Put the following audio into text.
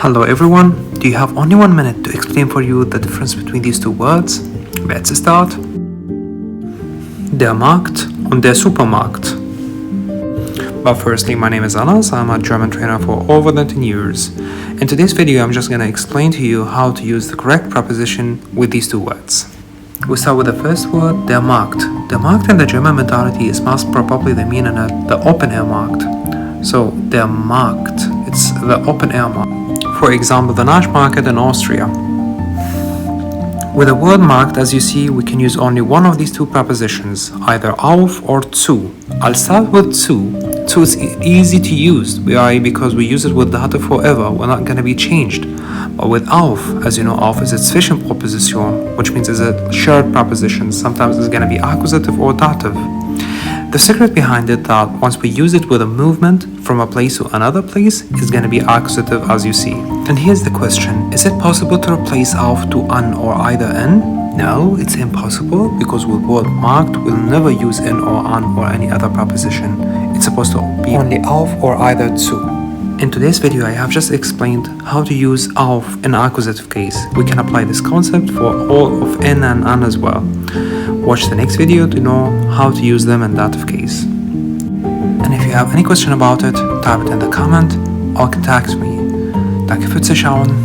Hello everyone, do you have only 1 minute to explain for you the difference between these two words? Let's start. Der Markt und der Supermarkt. But firstly, my name is Anas, I'm a German trainer for over 10 years. In today's video, I'm just gonna explain to you how to use the correct preposition with these two words. We start with the first word, der Markt. Der Markt in the German mentality is most probably the meaning of the open-air markt. So, der Markt, it's the open-air market. For example, the night market in Austria. With the word markt, as you see, we can use only one of these two prepositions, either auf or zu. I'll start with zu. Zu is easy to use. Why? Because we use it with dativ forever. We're not going to be changed. But with auf, as you know, auf is a Zwischenproposition, which means it's a shared preposition. Sometimes it's going to be akkusativ or dativ. The secret behind it that once we use it with a movement from a place to another place is going to be accusative, as you see. And here's the question, is it possible to replace auf to an or either an? No, it's impossible, because with word marked we'll never use an or an or any other preposition. It's supposed to be only auf or either zu. In today's video I have just explained how to use auf in accusative case. We can apply this concept for all of in and an as well. Watch the next video to know how to use them in dative case. And if you have any question about it, type it in the comment or contact me. Danke fürs Zuschauen.